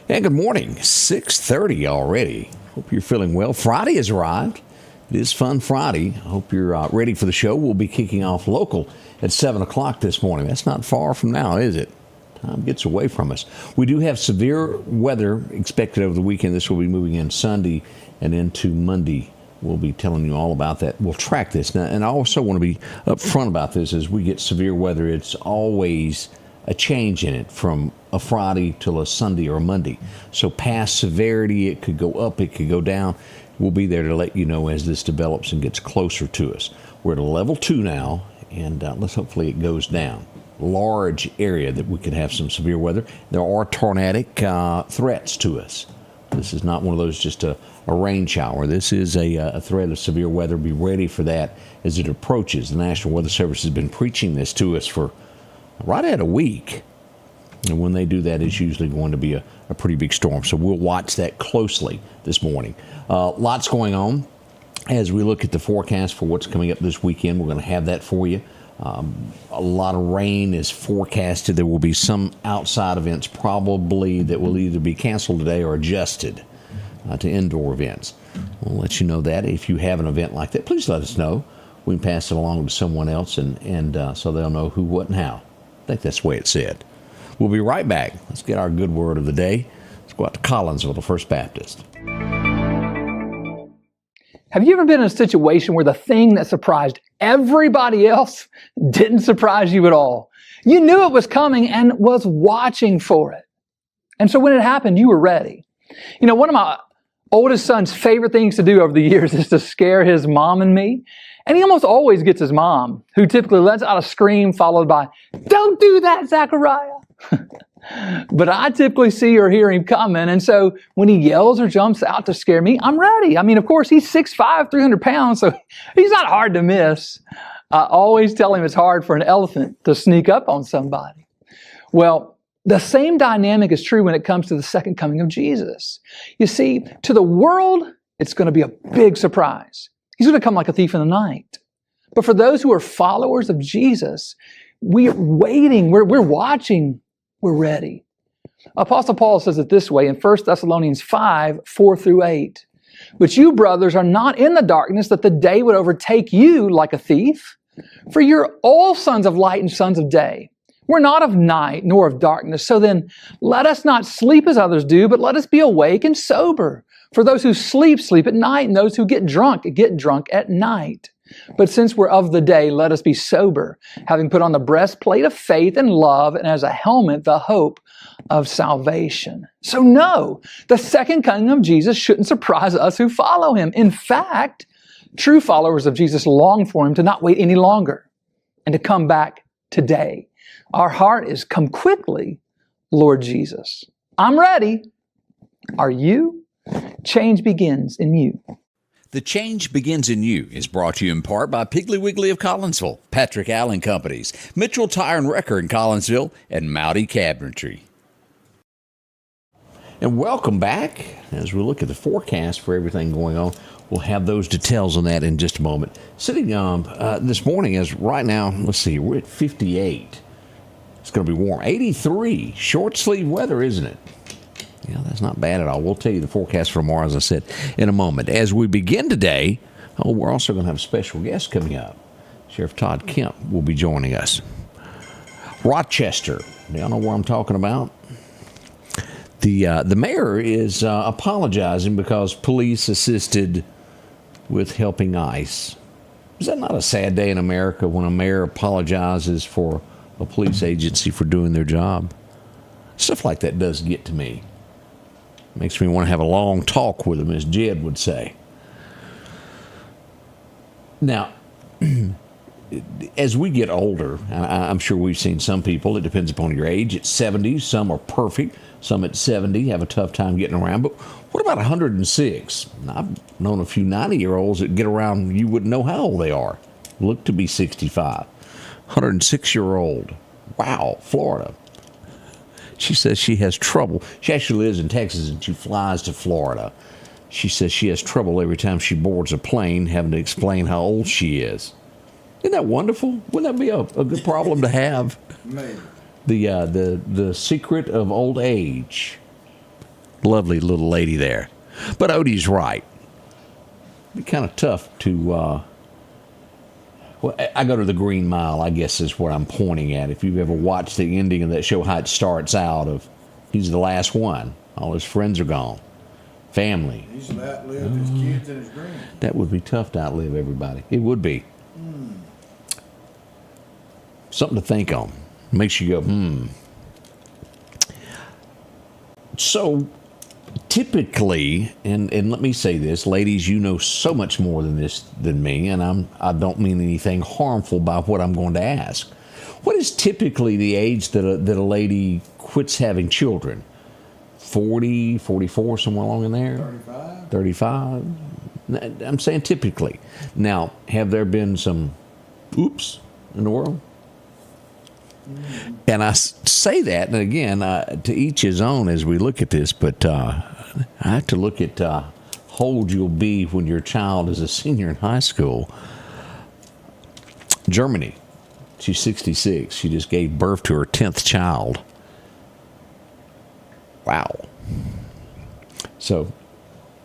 And good morning, 6:30 already. Hope you're feeling well. Friday has arrived. It is Fun Friday. I hope you're ready for the show. We'll be kicking off local at 7 o'clock this morning. That's not far from now, is it? Time gets away from us. We do have severe weather expected over the weekend. This will be moving in Sunday and into Monday. We'll be telling you all about that. We'll track this. Now, and I also want to be upfront about this. As we get severe weather, it's always a change in it from a Friday till a Sunday or a Monday. So past severity, it could go up, it could go down. We'll be there to let you know as this develops and gets closer to us. We're at a level 2 now, and let's hopefully it goes down. Large area that we could have some severe weather. There are tornadic threats to us. This is not one of those just a rain shower. This is a threat of severe weather. Be ready for that as it approaches. The National Weather Service has been preaching this to us for right at a week. And when they do that, it's usually going to be a pretty big storm. So we'll watch that closely this morning. Lots going on as we look at the forecast for what's coming up this weekend. We're going to have that for you. A lot of rain is forecasted. There will be some outside events probably that will either be canceled today or adjusted to indoor events. We'll let you know that. If you have an event like that, please let us know. We can pass it along to someone else and so they'll know who, what, and how. I think that's the way it's said. We'll be right back. Let's get our good word of the day. Let's go out to Collinsville, the First Baptist. Have you ever been in a situation where the thing that surprised everybody else didn't surprise you at all? You knew it was coming and was watching for it. And so when it happened, you were ready. You know, one of my oldest son's favorite things to do over the years is to scare his mom and me. And he almost always gets his mom, who typically lets out a scream followed by, "Don't do that, Zachariah." But I typically see or hear him coming. And so when he yells or jumps out to scare me, I'm ready. I mean, of course, he's 6'5", 300 pounds, so he's not hard to miss. I always tell him it's hard for an elephant to sneak up on somebody. Well, the same dynamic is true when it comes to the second coming of Jesus. You see, to the world, it's going to be a big surprise. He's going to come like a thief in the night. But for those who are followers of Jesus, we're waiting, we're watching, we're ready. Apostle Paul says it this way in 1 Thessalonians 5, 4-8. "But you, brothers, are not in the darkness that the day would overtake you like a thief. For you're all sons of light and sons of day. We're not of night nor of darkness. So then let us not sleep as others do, but let us be awake and sober. For those who sleep, sleep at night, and those who get drunk at night. But since we're of the day, let us be sober, having put on the breastplate of faith and love, and as a helmet, the hope of salvation." So no, the second coming of Jesus shouldn't surprise us who follow him. In fact, true followers of Jesus long for him to not wait any longer and to come back today. Our heart is, "Come quickly, Lord Jesus." I'm ready. Are you? Change begins in you. The Change Begins in You is brought to you in part by Piggly Wiggly of Collinsville, Patrick Allen Companies, Mitchell Tire and Wrecker in Collinsville, and Mowdy Cabinetry. And welcome back. As we look at the forecast for everything going on, we'll have those details on that in just a moment. Sitting this morning is right now, let's see, we're at 58. It's going to be warm. 83, short sleeve weather, isn't it? Yeah, that's not bad at all. We'll tell you the forecast for tomorrow, as I said, in a moment. As we begin today, we're also going to have a special guest coming up. Sheriff Todd Kemp will be joining us. Rochester. Do y'all know where I'm talking about? The mayor is apologizing because police assisted with helping ICE. Is that not a sad day in America when a mayor apologizes for a police agency for doing their job? Stuff like that does get to me. Makes me want to have a long talk with him, as Jed would say. Now, as we get older, I'm sure we've seen some people, it depends upon your age, at 70, some are perfect, some at 70 have a tough time getting around. But what about 106? I've known a few 90-year-olds that get around, you wouldn't know how old they are. Look to be 65. 106-year-old. Wow, Florida. She says she has trouble. She actually lives in Texas and she flies to Florida. She says she has trouble every time she boards a plane having to explain how old she is. Isn't that wonderful? Wouldn't that be a good problem to have? Maybe. The secret of old age. Lovely little lady there. But Odie's right. It'd be kind of tough to... well, I go to the Green Mile, I guess is what I'm pointing at. If you've ever watched the ending of that show, how it starts out of he's the last one. All his friends are gone. Family. He's outlived his kids and his grand. That would be tough to outlive everybody. It would be. Something to think on. Makes you go, So, typically, and let me say this, ladies, you know so much more than this than me, and I don't mean anything harmful by what I'm going to ask. What is typically the age that a lady quits having children? 40, 44, somewhere along in there? 35. 35? I'm saying typically. Now, have there been some oops in the world? And I say that, and again, to each his own as we look at this, but I have to look at how old you'll be when your child is a senior in high school. Germany, she's 66. She just gave birth to her 10th child. Wow. So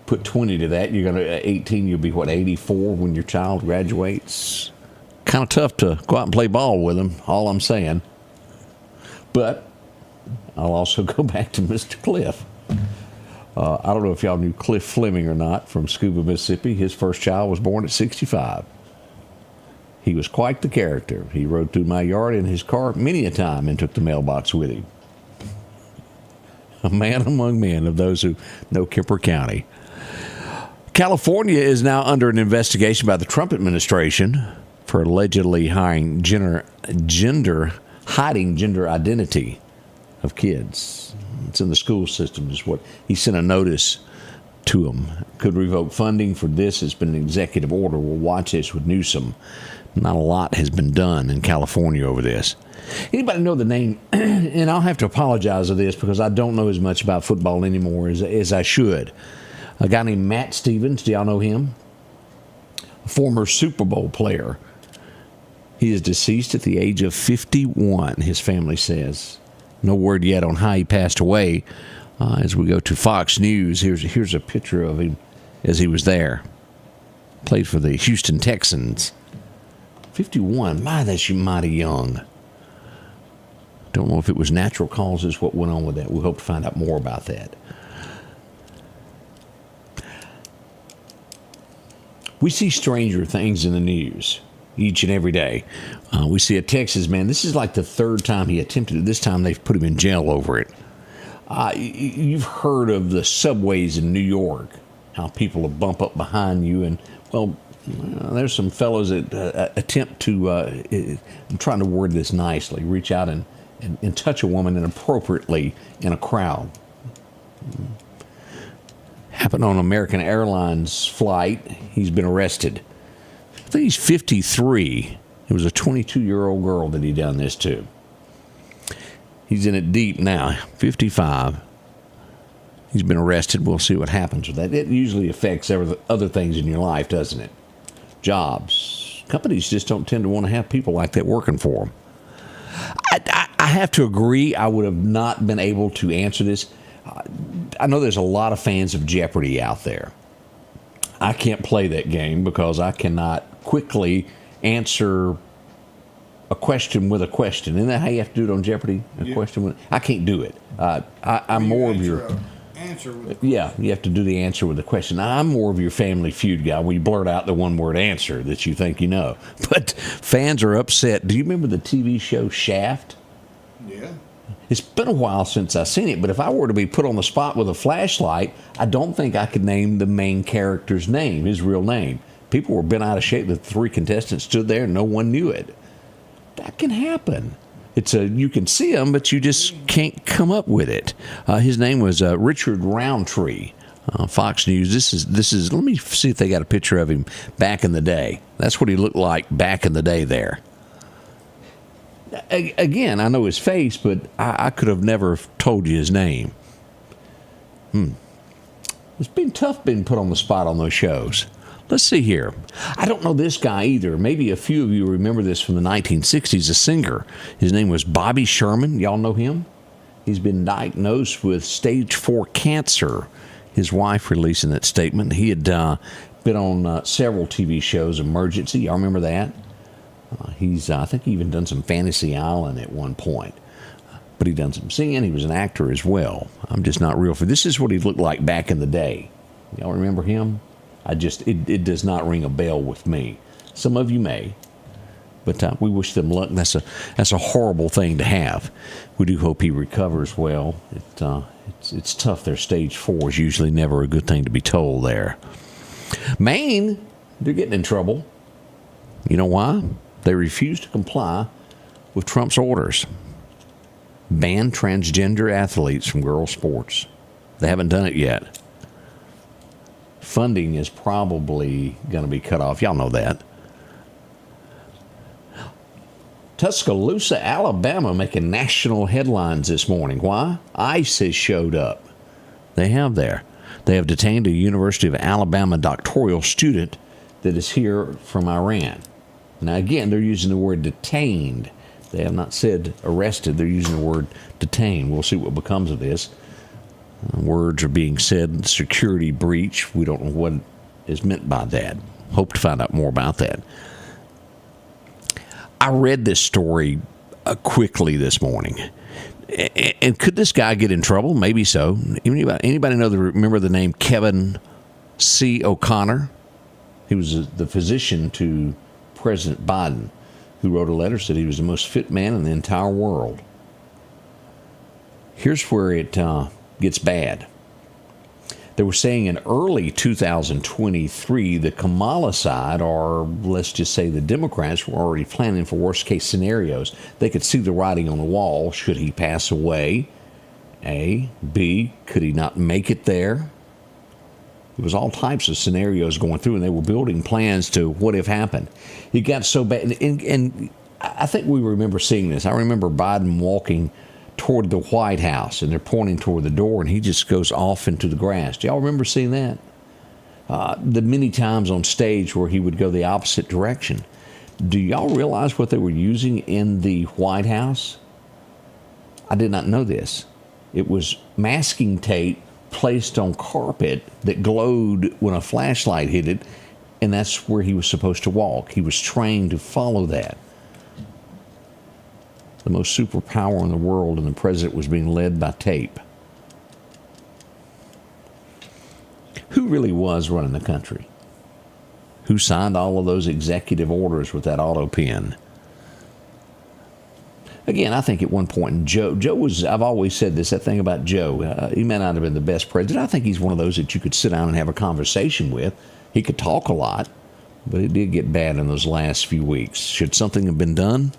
put 20 to that. You're going to, 18, you'll be, 84 when your child graduates? Kind of tough to go out and play ball with them, all I'm saying. But I'll also go back to Mr. Cliff. I don't know if y'all knew Cliff Fleming or not from Scuba, Mississippi. His first child was born at 65. He was quite the character. He rode through my yard in his car many a time and took the mailbox with him. A man among men of those who know Kemper County. California is now under an investigation by the Trump administration for allegedly hiding gender identity of kids. It's in the school system is what he sent a notice to them. Could revoke funding for this. It's been an executive order. We'll watch this with Newsom. Not a lot has been done in California over this. Anybody know the name? And I'll have to apologize for this because I don't know as much about football anymore as I should. A guy named Matt Stevens. Do y'all know him? A former Super Bowl player. He is deceased at the age of 51, his family says. No word yet on how he passed away. As we go to Fox News, here's a picture of him as he was there. Played for the Houston Texans. 51, my, that's mighty young. Don't know if it was natural causes, what went on with that. We hope to find out more about that. We see stranger things in the news each and every day. We see a Texas man. This is like the third time he attempted it. This time they've put him in jail over it. You've heard of the subways in New York, how people will bump up behind you. And, well, there's some fellows that attempt to, I'm trying to word this nicely, reach out and touch a woman inappropriately in a crowd. Happened on an American Airlines flight. He's been arrested. I think he's 53. It was a 22-year-old girl that he done this to. He's in it deep now, 55. He's been arrested. We'll see what happens with that. It usually affects other things in your life, doesn't it? Jobs. Companies just don't tend to want to have people like that working for them. I have to agree, I would have not been able to answer this. I know there's a lot of fans of Jeopardy out there. I can't play that game because I cannot quickly answer a question with a question. Isn't that how you have to do it on Jeopardy? Question. I can't do it. I'm more of your answer with yeah. You have to do the answer with a question. I'm more of your Family Feud guy. We blurt out the one-word answer that you think you know. But fans are upset. Do you remember the TV show Shaft? Yeah. It's been a while since I've seen it, but if I were to be put on the spot with a flashlight, I don't think I could name the main character's name, his real name. People were bent out of shape. The three contestants stood there and no one knew it. That can happen. You can see him, but you just can't come up with it. His name was Richard Roundtree. Fox News. This is. Let me see if they got a picture of him back in the day. That's what he looked like back in the day there. Again, I know his face, but I could have never told you his name. It's been tough being put on the spot on those shows. Let's see here. I don't know this guy either. Maybe a few of you remember this from the 1960s, a singer. His name was Bobby Sherman. Y'all know him? He's been diagnosed with stage 4 cancer. His wife releasing that statement. He had been on several TV shows, Emergency. Y'all remember that? I think he even done some Fantasy Island at one point. But he done some singing. He was an actor as well. I'm just not real for this. Is what he looked like back in the day. Y'all remember him? It does not ring a bell with me. Some of you may, but we wish them luck. That's a horrible thing to have. We do hope he recovers well. It's tough. Their stage 4 is usually never a good thing to be told there. Maine, they're getting in trouble. You know why? They refuse to comply with Trump's orders. Ban transgender athletes from girls' sports. They haven't done it yet. Funding is probably going to be cut off. Y'all know that. Tuscaloosa, Alabama, making national headlines this morning. Why? ICE has showed up. They have there. They have detained a University of Alabama doctoral student that is here from Iran. Now, again, they're using the word detained. They have not said arrested. They're using the word detained. We'll see what becomes of this. Words are being said, security breach. We don't know what is meant by that. Hope to find out more about that. I read this story quickly this morning. And could this guy get in trouble? Maybe so. Anybody remember the name Kevin C. O'Connor? He was the physician to President Biden, who wrote a letter, said he was the most fit man in the entire world. Here's where it gets bad. They were saying in early 2023, the Kamala side, or let's just say the Democrats, were already planning for worst-case scenarios. They could see the writing on the wall. Should he pass away? A. B. Could he not make it there? There was all types of scenarios going through, and they were building plans to what if happened. It got so bad, and I think we remember seeing this. I remember Biden walking toward the White House, and they're pointing toward the door, and he just goes off into the grass. Do y'all remember seeing that? The many times on stage where he would go the opposite direction. Do y'all realize what they were using in the White House? I did not know this. It was masking tape placed on carpet that glowed when a flashlight hit it, and that's where he was supposed to walk. He was trained to follow that. The most superpower in the world, and the president was being led by tape. Who really was running the country? Who signed all of those executive orders with that auto pen? Again, I think at one point, Joe was, I've always said this, that thing about Joe, he may not have been the best president. I think he's one of those that you could sit down and have a conversation with. He could talk a lot, but it did get bad in those last few weeks. Should something have been done?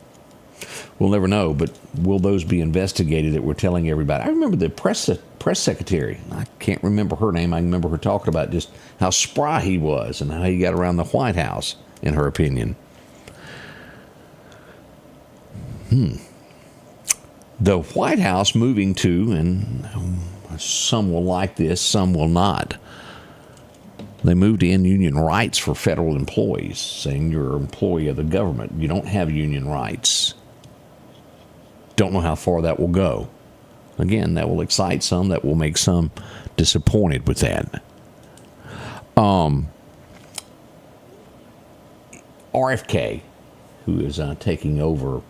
We'll never know, but will those be investigated that we're telling everybody? I remember the press secretary. I can't remember her name. I remember her talking about just how spry he was and how he got around the White House, in her opinion. The White House moving to, and some will like this, some will not. They moved to end union rights for federal employees, saying you're an employee of the government. You don't have union rights. Don't know how far that will go. Again, that will excite some. That will make some disappointed with that. RFK, who is taking over,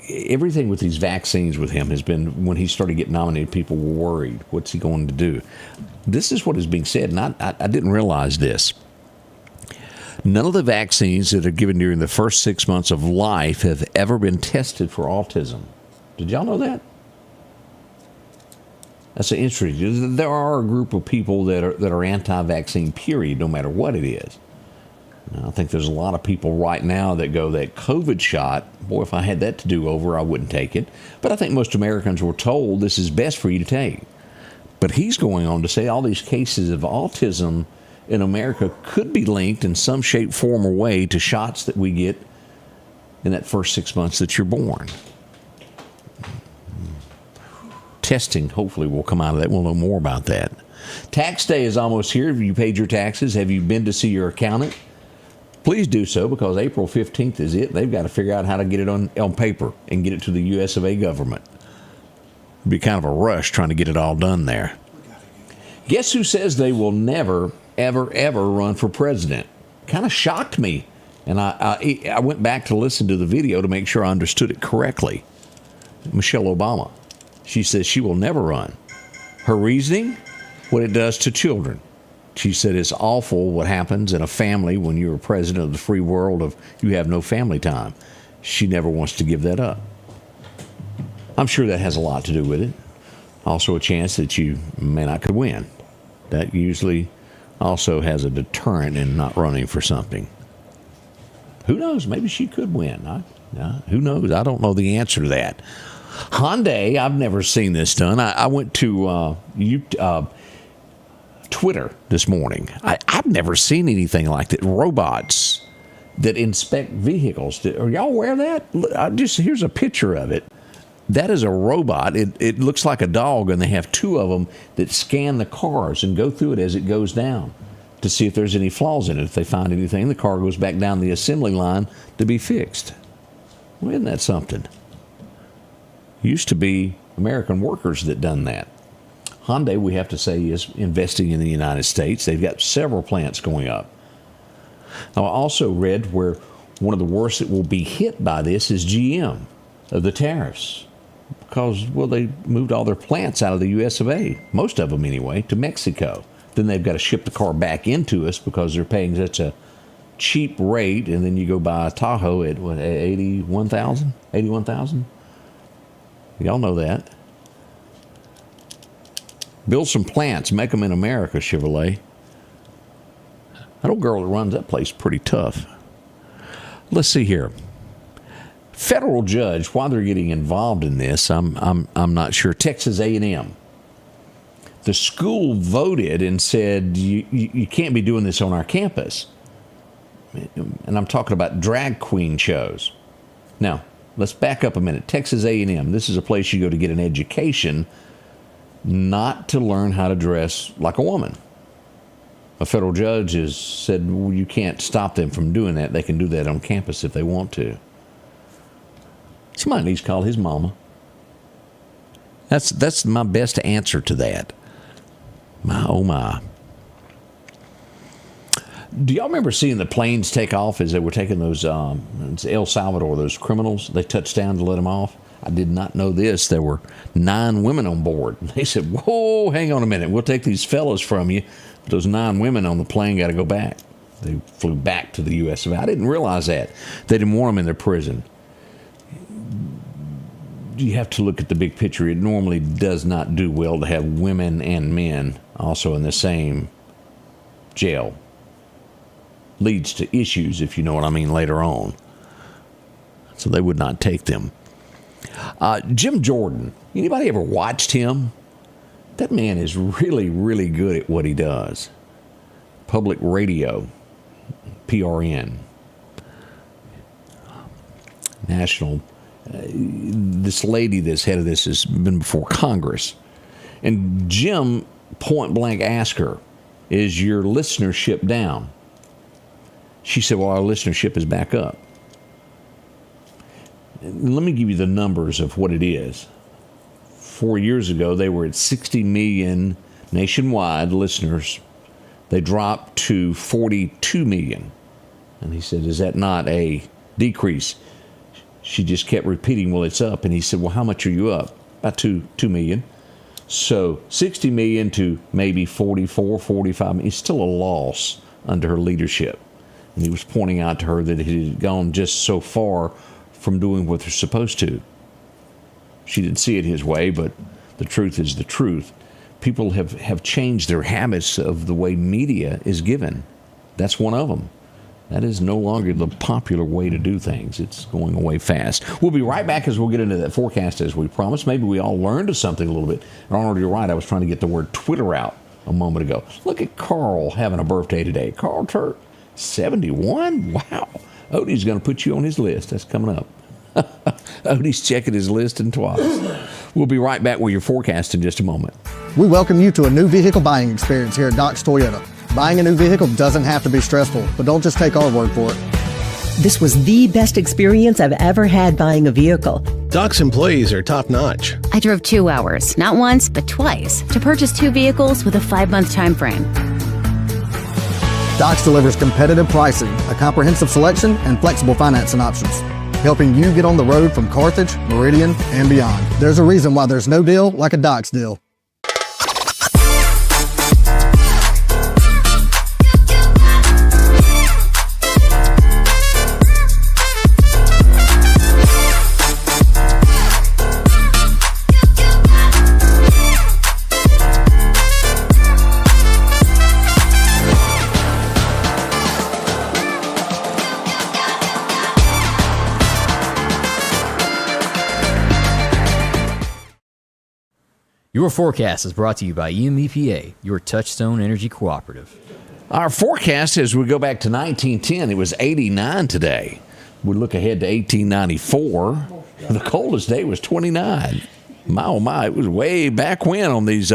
everything with these vaccines with him has been, when he started getting nominated, people were worried. What's he going to do? This is what is being said, and I didn't realize this. None of the vaccines that are given during the first 6 months of life have ever been tested for autism. Did y'all know that? That's interesting. There are a group of people that are anti-vaccine, period, no matter what it is. Now, I think there's a lot of people right now that go, that COVID shot, boy, if I had that to do over, I wouldn't take it. But I think most Americans were told this is best for you to take. But he's going on to say all these cases of autism in America could be linked in some shape, form, or way to shots that we get in that first 6 months that you're born. Testing, hopefully, will come out of that. We'll know more about that. Tax day is almost here. Have you paid your taxes? Have you been to see your accountant? Please do so, because April 15th is it. They've got to figure out how to get it on paper and get it to the US of A government. Be kind of a rush trying to get it all done there. Guess who says they will never, ever, ever run for president? Kind of shocked me. And I went back to listen to the video to make sure I understood it correctly. Michelle Obama. She says she will never run. Her reasoning? What it does to children. She said it's awful what happens in a family when you're president of the free world of you have no family time. She never wants to give that up. I'm sure that has a lot to do with it. Also a chance that you may not could win. That usually also has a deterrent in not running for something. Who knows? Maybe she could win. Who knows? I don't know the answer to that. Hyundai, I've never seen this done. I went to Twitter this morning. I've never seen anything like that. Robots that inspect vehicles. Are y'all aware of that? Here's a picture of it. That is a robot. It looks like a dog, and they have two of them that scan the cars and go through it as it goes down to see if there's any flaws in it. If they find anything, the car goes back down the assembly line to be fixed. Well, isn't that something? Used to be American workers that done that. Hyundai, we have to say, is investing in the United States. They've got several plants going up. Now, I also read where one of the worst that will be hit by this is GM, of the tariffs. Because, well, they moved all their plants out of the U.S. of A., most of them anyway, to Mexico. Then they've got to ship the car back into us because they're paying such a cheap rate, and then you go buy a Tahoe at, what, $81,000? $81,000? Y'all know that. Build some plants, make them in America, Chevrolet. That old girl that runs that place is pretty tough. Let's see here. Federal judge, why they're getting involved in this, I'm not sure. Texas A&M. The school voted and said, you can't be doing this on our campus. And I'm talking about drag queen shows. Now, let's back up a minute. Texas A&M, this is a place you go to get an education, not to learn how to dress like a woman. A federal judge has said, well, you can't stop them from doing that. They can do that on campus if they want to. Somebody needs to call his mama. That's my best answer to that. My, oh my. Do y'all remember seeing the planes take off as they were taking those, El Salvador, those criminals? They touched down to let them off. I did not know this. There were 9 women on board. They said, whoa, hang on a minute. We'll take these fellas from you. But those 9 women on the plane got to go back. They flew back to the U.S. I didn't realize that. They didn't want them in their prison. You have to look at the big picture. It normally does not do well to have women and men also in the same jail. Leads to issues, if you know what I mean, later on. So they would not take them. Jim Jordan. Anybody ever watched him? That man is really, really good at what he does. Public radio, PRN, national. This lady that's head of this has been before Congress. And Jim point blank asked her, is your listenership down? She said, well, our listenership is back up. Let me give you the numbers of what it is. 4 years ago, they were at 60 million nationwide listeners. They dropped to 42 million. And he said, is that not a decrease? She just kept repeating, well, it's up. And he said, well, how much are you up? About 2 million. So 60 million to maybe 44, 45 million. It's still a loss under her leadership. And he was pointing out to her that it had gone just so far from doing what they're supposed to. She didn't see it his way, but the truth is the truth. People have changed their habits of the way media is given. That's one of them. That is no longer the popular way to do things. It's going away fast. We'll be right back as we'll get into that forecast as we promised. Maybe we all learned something a little bit. And Arnold, you're right. I was trying to get the word Twitter out a moment ago. Look at Carl having a birthday today. Carl Turk, 71? Wow. Odie's going to put you on his list. That's coming up. Odie's checking his list and twice. We'll be right back with your forecast in just a moment. We welcome you to a new vehicle buying experience here at Doc's Toyota. Buying a new vehicle doesn't have to be stressful, but don't just take our word for it. This was the best experience I've ever had buying a vehicle. Doc's employees are top-notch. I drove 2 hours, not once, but twice, to purchase 2 vehicles with a 5-month time frame. Docs delivers competitive pricing, a comprehensive selection, and flexible financing options, helping you get on the road from Carthage, Meridian, and beyond. There's a reason why there's no deal like a Docs deal. Your forecast is brought to you by EMEPA, your Touchstone Energy Cooperative. Our forecast, as we go back to 1910, it was 89 today. We look ahead to 1894. The coldest day was 29. My, oh my, it was way back when on these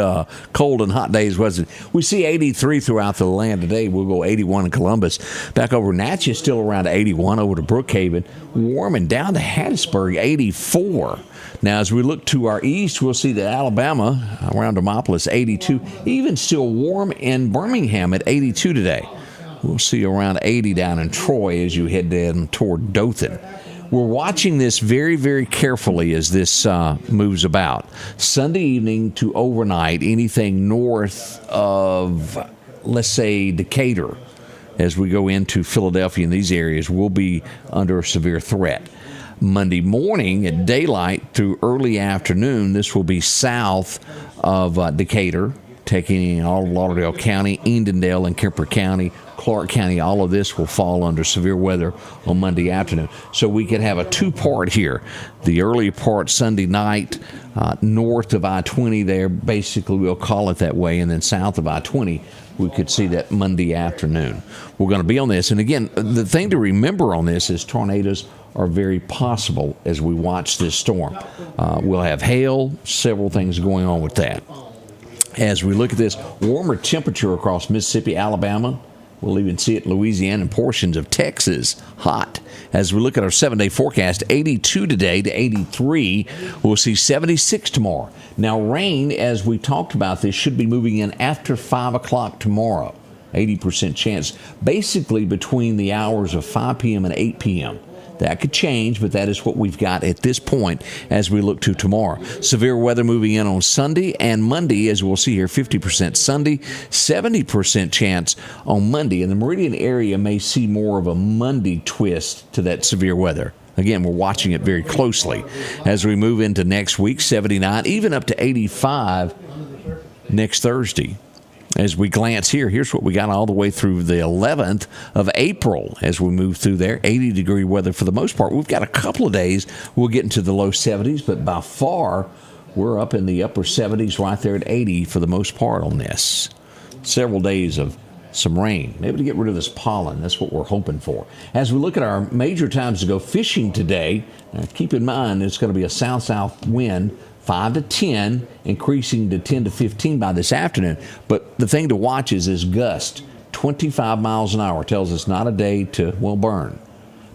cold and hot days, wasn't it? We see 83 throughout the land today. We'll go 81 in Columbus. Back over Natchez, still around 81. Over to Brookhaven, warming down to Hattiesburg, 84. Now, as we look to our east, we'll see that Alabama, around Demopolis, 82. Even still warm in Birmingham at 82 today. We'll see around 80 down in Troy as you head down toward Dothan. We're watching this very, very carefully as this moves about. Sunday evening to overnight, anything north of, let's say, Decatur, as we go into Philadelphia in these areas, will be under a severe threat. Monday morning at daylight through early afternoon, this will be south of Decatur, taking in all of Lauderdale County, Edendale and Kemper County, Clark County. All of this will fall under severe weather on Monday afternoon. So we could have a two-part here. The early part Sunday night north of I-20 there, basically we'll call it that way, and then south of I-20 we could see that Monday afternoon. We're going to be on this. And again, the thing to remember on this is tornadoes are very possible as we watch this storm. We'll have hail, several things going on with that. As we look at this warmer temperature across Mississippi, Alabama, we'll even see it in Louisiana and portions of Texas, hot. As we look at our 7-day forecast, 82 today to 83. We'll see 76 tomorrow. Now, rain, as we talked about this, should be moving in after 5 o'clock tomorrow. 80% chance, basically between the hours of 5 p.m. and 8 p.m. That could change, but that is what we've got at this point as we look to tomorrow. Severe weather moving in on Sunday and Monday, as we'll see here, 50% Sunday, 70% chance on Monday. And the Meridian area may see more of a Monday twist to that severe weather. Again, we're watching it very closely. As we move into next week, 79, even up to 85 next Thursday. As we glance here, here's what we got all the way through the 11th of April as we move through there. 80-degree weather for the most part. We've got a couple of days we'll get into the low 70s, but by far we're up in the upper 70s right there at 80 for the most part on this. Several days of some rain, maybe to get rid of this pollen. That's what we're hoping for. As we look at our major times to go fishing today, keep in mind it's going to be a south-south wind, 5 to 10, increasing to 10 to 15 by this afternoon. But the thing to watch is gust. 25 miles an hour tells us not a day to, well, burn.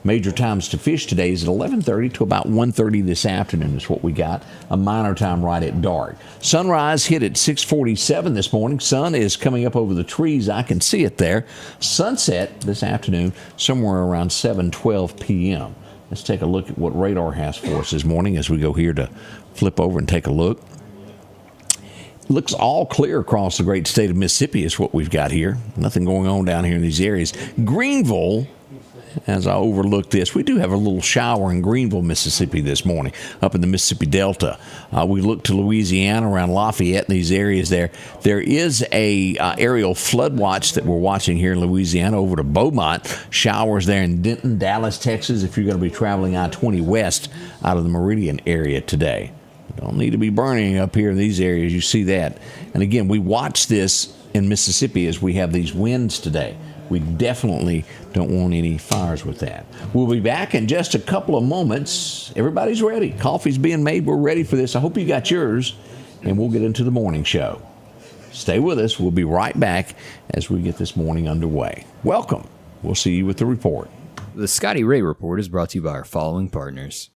Major times to fish today is at 11:30 to about 1:30 this afternoon is what we got. A minor time right at dark. Sunrise hit at 6:47 this morning. Sun is coming up over the trees. I can see it there. Sunset this afternoon somewhere around 7:12 p.m. Let's take a look at what radar has for us this morning as we go here to flip over and take a look. Looks all clear across the great state of Mississippi is what we've got here. Nothing going on down here in these areas. Greenville, as I overlook this, we do have a little shower in Greenville, Mississippi this morning, up in the Mississippi Delta. We look to Louisiana around Lafayette and these areas there. There is a aerial flood watch that we're watching here in Louisiana over to Beaumont. Showers there in Denton, Dallas, Texas, if you're going to be traveling I-20 west out of the Meridian area today. Don't need to be burning up here in these areas. You see that. And again, we watch this in Mississippi as we have these winds today. We definitely don't want any fires with that. We'll be back in just a couple of moments. Everybody's ready. Coffee's being made. We're ready for this. I hope you got yours, and we'll get into the morning show. Stay with us. We'll be right back as we get this morning underway. Welcome. We'll see you with the report. The Scotty Ray Report is brought to you by our following partners.